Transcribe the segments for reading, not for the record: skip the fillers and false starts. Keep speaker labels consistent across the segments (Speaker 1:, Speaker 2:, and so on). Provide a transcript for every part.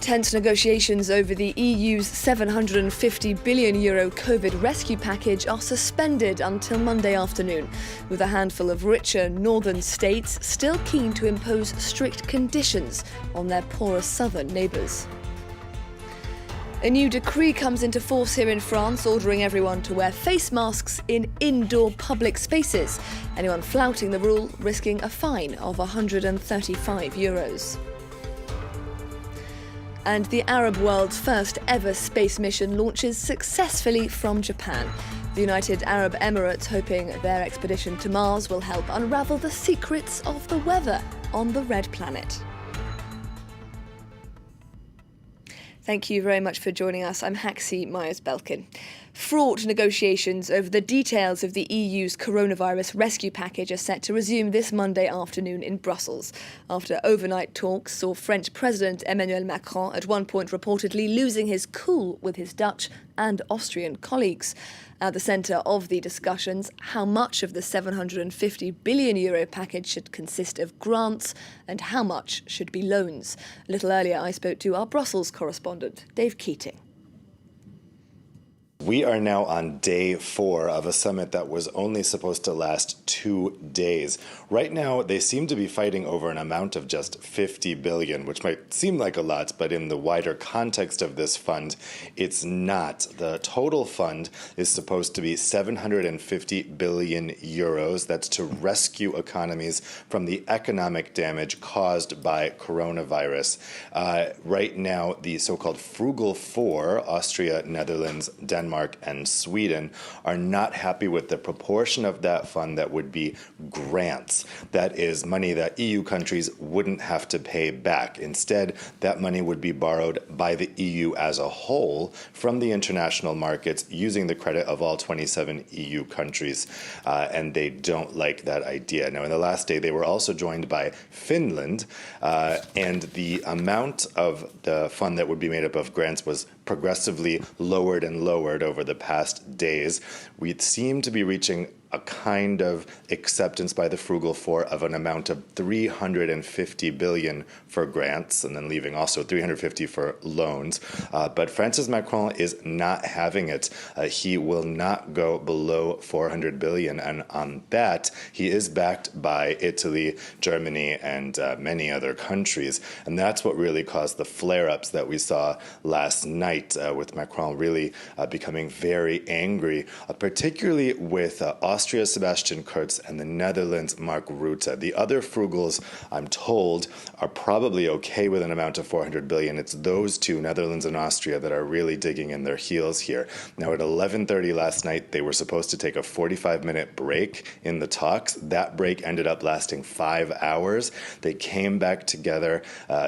Speaker 1: Tense negotiations over the EU's €750 billion COVID rescue package are suspended until Monday afternoon, with a handful of richer northern states still keen to impose strict conditions on their poorer southern neighbours. A new decree comes into force here in France, ordering everyone to wear face masks in indoor public spaces. Anyone flouting the rule risking a fine of €135. And the Arab world's first ever space mission launches successfully from Japan. The United Arab Emirates hoping their expedition to Mars will help unravel the secrets of the weather on the Red Planet. Thank you very much for joining us. I'm Haxie Myers-Belkin. Fraught negotiations over the details of the EU's coronavirus rescue package are set to resume this Monday afternoon in Brussels, after overnight talks saw French President Emmanuel Macron at one point reportedly losing his cool with his Dutch and Austrian colleagues. At the centre of the discussions, how much of the €750 billion package should consist of grants and how much should be loans. A little earlier, I spoke to our Brussels correspondent, Dave Keating.
Speaker 2: We are now on day 4 of a summit that was only supposed to last 2 days. Right now, they seem to be fighting over an amount of just $50 billion, which might seem like a lot, but in the wider context of this fund, it's not. The total fund is supposed to be €750 billion. That's to rescue economies from the economic damage caused by coronavirus. Right now, the so-called Frugal Four, Austria, Netherlands, Denmark, and Sweden, are not happy with the proportion of that fund that would be grants. That is money that EU countries wouldn't have to pay back. Instead, that money would be borrowed by the EU as a whole from the international markets using the credit of all 27 EU countries. And they don't like that idea. Now, in the last day, they were also joined by Finland, and the amount of the fund that would be made up of grants was progressively lowered and lowered over the past days. We seem to be reaching a kind of acceptance by the Frugal Four of an amount of $350 billion for grants, and then leaving also $350 for loans. But Francis Macron is not having it. He will not go below $400 billion, and on that, he is backed by Italy, Germany, and many other countries. And that's what really caused the flare-ups that we saw last night, with Macron really becoming very angry, particularly with Austria's Sebastian Kurz and the Netherlands' Mark Rutte. The other frugals, I'm told, are probably okay with an amount of $400 billion. It's those two, Netherlands and Austria, that are really digging in their heels here. Now, at 11:30 last night, they were supposed to take a 45-minute break in the talks. That break ended up lasting 5 hours. They came back together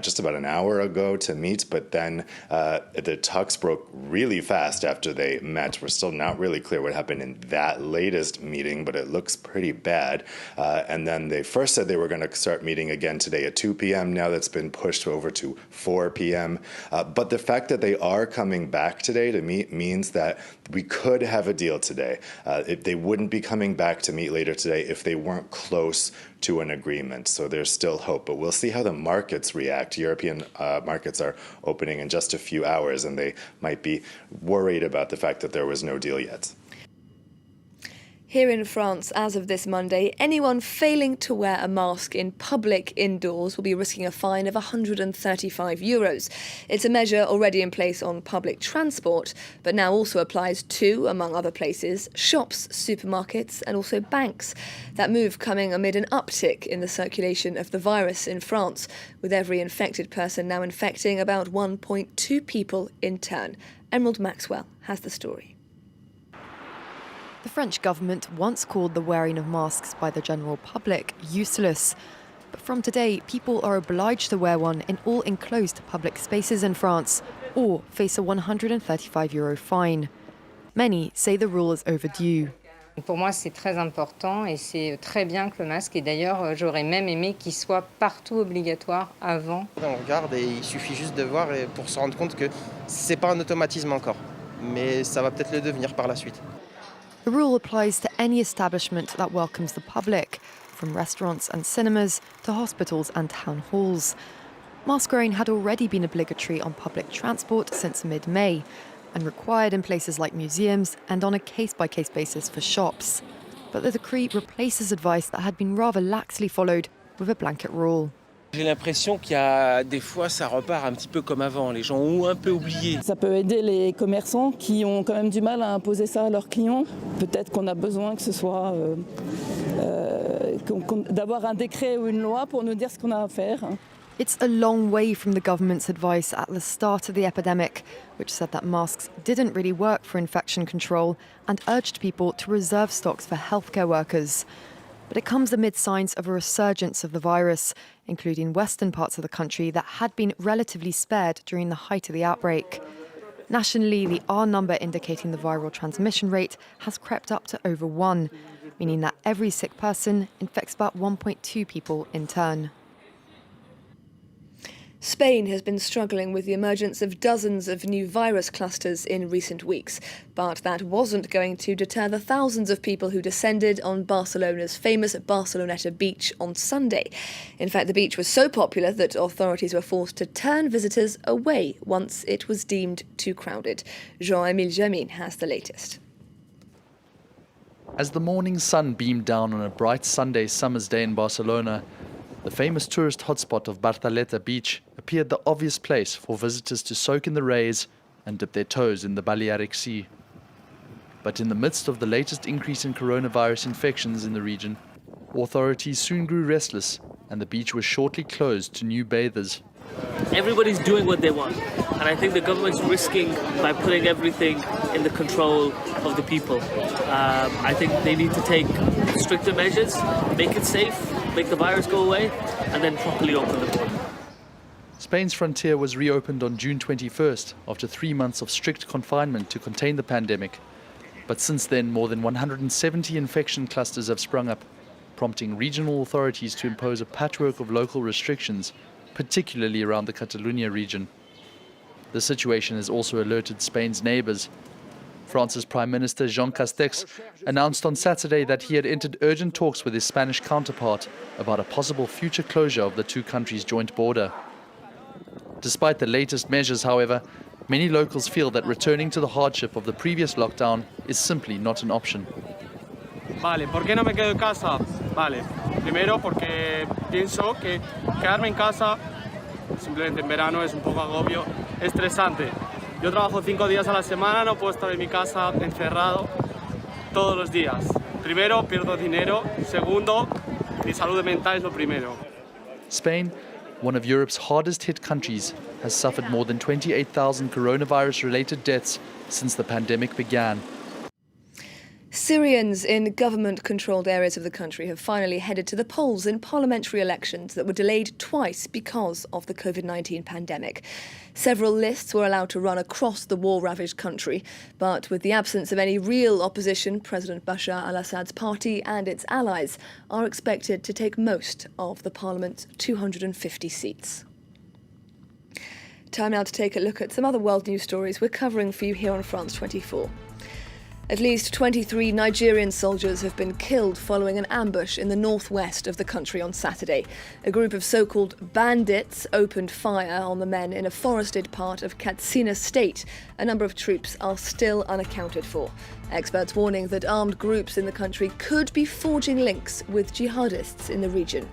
Speaker 2: just about an hour ago to meet, but then the talks broke really fast after they met. We're still not really clear what happened in that latest meeting, but it looks pretty bad. And then they first said they were going to start meeting again today at 2 p.m. Now that's been pushed over to 4 p.m. But the fact that they are coming back today to meet means that we could have a deal today. They wouldn't be coming back to meet later today if they weren't close to an agreement. So there's still hope, but we'll see how the markets react. European markets are opening in just a few hours, and they might be worried about the fact that there was no deal yet.
Speaker 1: Here in France, as of this Monday, anyone failing to wear a mask in public indoors will be risking a fine of €135. It's a measure already in place on public transport, but now also applies to, among other places, shops, supermarkets and also banks. That move coming amid an uptick in the circulation of the virus in France, with every infected person now infecting about 1.2 people in turn. Emerald Maxwell has the story.
Speaker 3: The French government once called the wearing of masks by the general public useless. But from today, people are obliged to wear one in all enclosed public spaces in France, or face a €135 fine. Many say the rule is overdue.
Speaker 4: Pour moi, c'est très important et c'est très bien que le masque, et d'ailleurs, j'aurais même aimé qu'il soit partout obligatoire avant.
Speaker 5: On regarde et il suffit juste de voir pour se rendre compte que c'est pas un automatisme encore, mais ça va peut-être le devenir par la suite.
Speaker 3: The rule applies to any establishment that welcomes the public, from restaurants and cinemas to hospitals and town halls. Mask wearing had already been obligatory on public transport since mid-May and required in places like museums and on a case-by-case basis for shops. But the decree replaces advice that had been rather laxly followed with a blanket rule.
Speaker 6: J'ai l'impression qu'il y a des fois ça repart un petit peu comme avant, les gens ont un peu oublié.
Speaker 7: Ça peut aider les commerçants qui ont quand même du mal à imposer ça à leurs clients. Peut-être qu'on a besoin que ce soit d'avoir un décret ou une loi pour nous dire ce qu'on a à faire.
Speaker 3: It's a long way from the government's advice at the start of the epidemic, which said that masks didn't really work for infection control and urged people to reserve stocks for healthcare workers. But it comes amid signs of a resurgence of the virus, including western parts of the country that had been relatively spared during the height of the outbreak. Nationally, the R number indicating the viral transmission rate has crept up to over 1, meaning that every sick person infects about 1.2 people in turn.
Speaker 1: Spain has been struggling with the emergence of dozens of new virus clusters in recent weeks, but that wasn't going to deter the thousands of people who descended on Barcelona's famous Barceloneta beach on Sunday. In fact, the beach was so popular that authorities were forced to turn visitors away once it was deemed too crowded. Jean-Émile Jamin has the latest.
Speaker 8: As the morning sun beamed down on a bright Sunday summer's day in Barcelona, the famous tourist hotspot of Barceloneta Beach appeared the obvious place for visitors to soak in the rays and dip their toes in the Balearic Sea. But in the midst of the latest increase in coronavirus infections in the region, authorities soon grew restless and the beach was shortly closed to new bathers.
Speaker 9: Everybody's doing what they want, and I think the government's risking by putting everything in the control of the people. I think they need to take stricter measures, make it safe, make the virus go away, and then properly open the border.
Speaker 8: Spain's frontier was reopened on June 21st after 3 months of strict confinement to contain the pandemic. But since then, more than 170 infection clusters have sprung up, prompting regional authorities to impose a patchwork of local restrictions, particularly around the Catalonia region. The situation has also alerted Spain's neighbours. France's Prime Minister Jean Castex announced on Saturday that he had entered urgent talks with his Spanish counterpart about a possible future closure of the two countries' joint border. Despite the latest measures, however, many locals feel that returning to the hardship of the previous lockdown is simply not an option.
Speaker 10: Vale, ¿por qué no me quedo en casa? Vale, primero porque pienso que quedarme en casa, simplemente en verano, es un poco agobio, estresante. Yo trabajo 5 días a la semana, no puedo estar en mi casa encerrado todos los días. Primero, pierdo dinero. Segundo, mi salud mental es lo primero.
Speaker 8: Spain, one of Europe's hardest hit countries, has suffered more than 28,000 coronavirus-related deaths since the pandemic began.
Speaker 1: Syrians in government-controlled areas of the country have finally headed to the polls in parliamentary elections that were delayed twice because of the COVID-19 pandemic. Several lists were allowed to run across the war-ravaged country, but with the absence of any real opposition, President Bashar al-Assad's party and its allies are expected to take most of the parliament's 250 seats. Time now to take a look at some other world news stories we're covering for you here on France 24. At least 23 Nigerian soldiers have been killed following an ambush in the northwest of the country on Saturday. A group of so-called bandits opened fire on the men in a forested part of Katsina State. A number of troops are still unaccounted for. Experts warning that armed groups in the country could be forging links with jihadists in the region.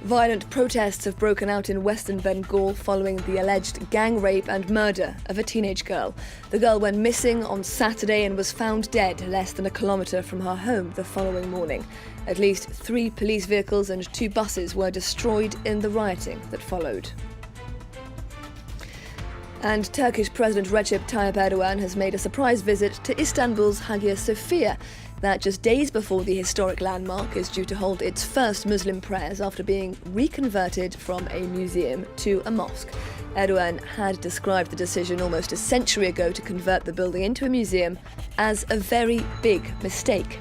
Speaker 1: Violent protests have broken out in western Bengal following the alleged gang rape and murder of a teenage girl. The girl went missing on Saturday and was found dead less than a kilometre from her home the following morning. At least 3 police vehicles and 2 buses were destroyed in the rioting that followed. And Turkish President Recep Tayyip Erdogan has made a surprise visit to Istanbul's Hagia Sophia. That just days before the historic landmark is due to hold its first Muslim prayers after being reconverted from a museum to a mosque. Erdogan had described the decision almost a century ago to convert the building into a museum as a very big mistake.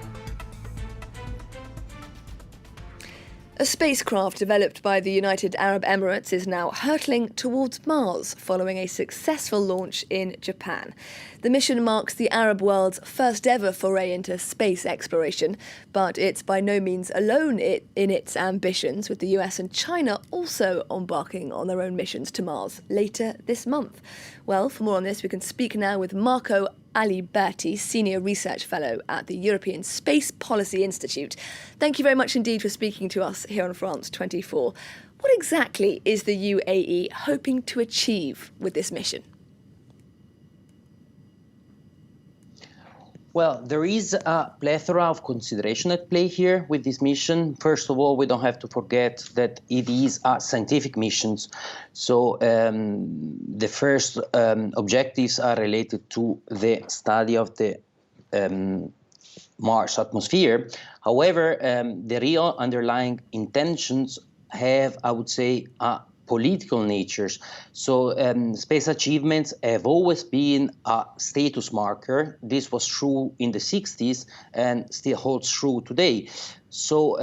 Speaker 1: A spacecraft developed by the United Arab Emirates is now hurtling towards Mars following a successful launch in Japan. The mission marks the Arab world's first ever foray into space exploration, but it's by no means alone in its ambitions, with the US and China also embarking on their own missions to Mars later this month. Well, for more on this, we can speak now with Marco Aliberti, Senior Research Fellow at the European Space Policy Institute. Thank you very much indeed for speaking to us here on France 24. What exactly is the UAE hoping to achieve with this mission?
Speaker 11: Well, there is a plethora of consideration at play here with this mission. First of all, we don't have to forget that it is a scientific mission. So the first objectives are related to the study of the Mars atmosphere. However, the real underlying intentions have, I would say, a political natures. So space achievements have always been a status marker. This was true in the 60s and still holds true today. So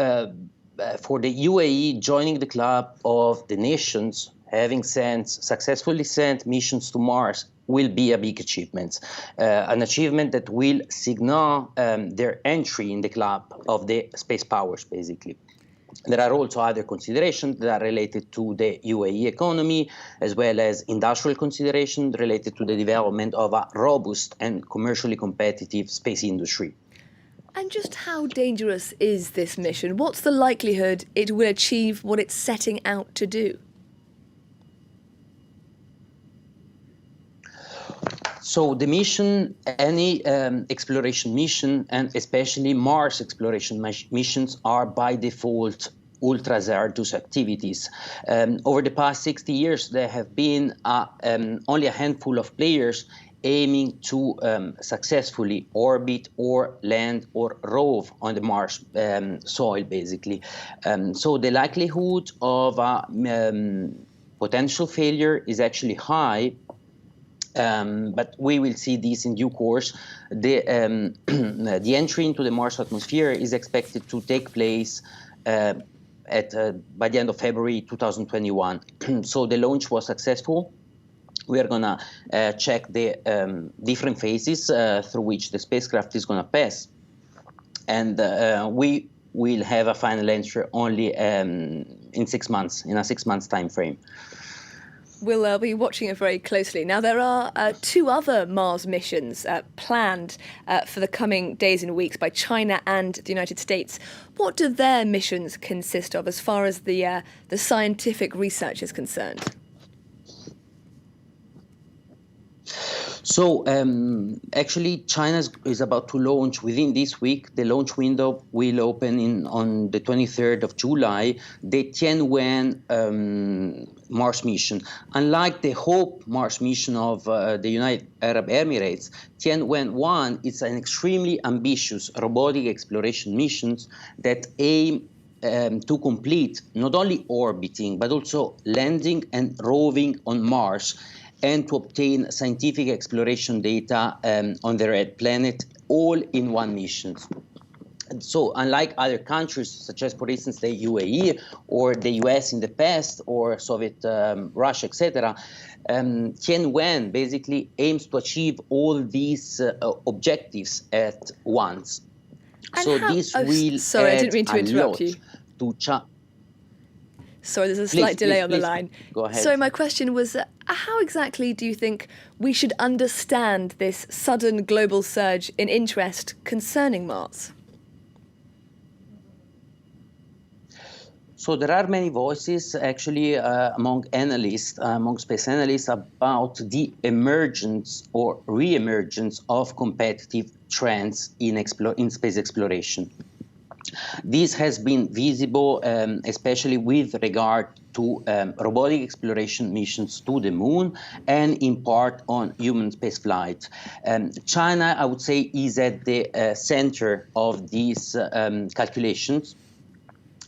Speaker 11: for the UAE, joining the club of the nations, having successfully sent missions to Mars, will be a big achievement. An achievement that will signal their entry in the club of the space powers, basically. There are also other considerations that are related to the UAE economy, as well as industrial considerations related to the development of a robust and commercially competitive space industry.
Speaker 1: And just how dangerous is this mission? What's the likelihood it will achieve what it's setting out to do?
Speaker 11: So the mission, any exploration mission, and especially Mars exploration missions, are by default ultra-hazardous activities. Over the past 60 years, there have been only a handful of players aiming to successfully orbit or land or rove on the Mars soil, basically. So the likelihood of potential failure is actually high. But we will see this in due course. The entry into the Mars atmosphere is expected to take place by the end of February 2021. So the launch was successful. We are going to check the different phases through which the spacecraft is going to pass. And we will have a final answer only in 6 months, in a 6 months time frame.
Speaker 1: We'll be watching it very closely. Now, there are 2 other Mars missions planned for the coming days and weeks by China and the United States. What do their missions consist of as far as the scientific research is concerned?
Speaker 11: So actually, China is about to launch within this week. The launch window will open on the 23rd of July, the Tianwen Mars mission. Unlike the Hope Mars mission of the United Arab Emirates, Tianwen-1 is an extremely ambitious robotic exploration mission that aim to complete not only orbiting, but also landing and roving on Mars, and to obtain scientific exploration data on the red planet, all in one mission. So unlike other countries, such as, for instance, the UAE or the US in the past, or Soviet Russia, etc., Tianwen basically aims to achieve all these objectives at once.
Speaker 1: And
Speaker 11: so this will
Speaker 1: sorry, I didn't mean to interrupt you.
Speaker 11: To
Speaker 1: Sorry, there's a slight delay on the line.
Speaker 11: Go ahead.
Speaker 1: So my question was, how exactly do you think we should understand this sudden global surge in interest concerning Mars?
Speaker 11: So there are many voices actually among analysts, among space analysts, about the emergence or re-emergence of competitive trends in space exploration. This has been visible, especially with regard to robotic exploration missions to the moon, and in part on human spaceflight. China, I would say, is at the center of these calculations.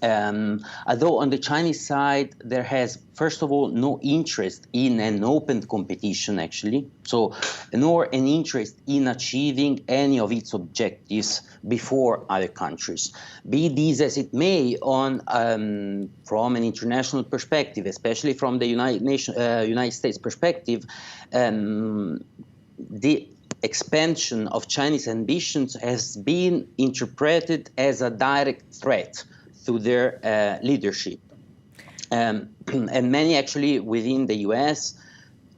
Speaker 11: Although on the Chinese side, there has, first of all, no interest in an open competition, actually, so nor an interest in achieving any of its objectives before other countries. Be this as it may, from an international perspective, especially from the United States perspective, the expansion of Chinese ambitions has been interpreted as a direct threat to their leadership. And many actually within the US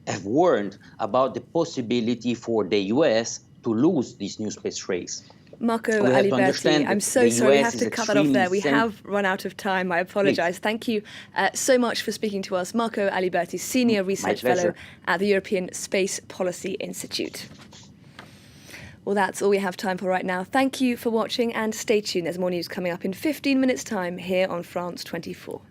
Speaker 11: have warned about the possibility for the US to lose this new space race.
Speaker 1: Marco
Speaker 11: We have to
Speaker 1: Aliberti,
Speaker 11: understand
Speaker 1: I'm
Speaker 11: that
Speaker 1: so
Speaker 11: the
Speaker 1: sorry, we
Speaker 11: US
Speaker 1: have to
Speaker 11: is
Speaker 1: cut that off there. We
Speaker 11: extremely
Speaker 1: have run out of time. I apologise. Thank you so much for speaking to us. Marco Aliberti, Senior Research Fellow at the European Space Policy Institute. Well, that's all we have time for right now. Thank you for watching and stay tuned. There's more news coming up in 15 minutes' time here on France 24.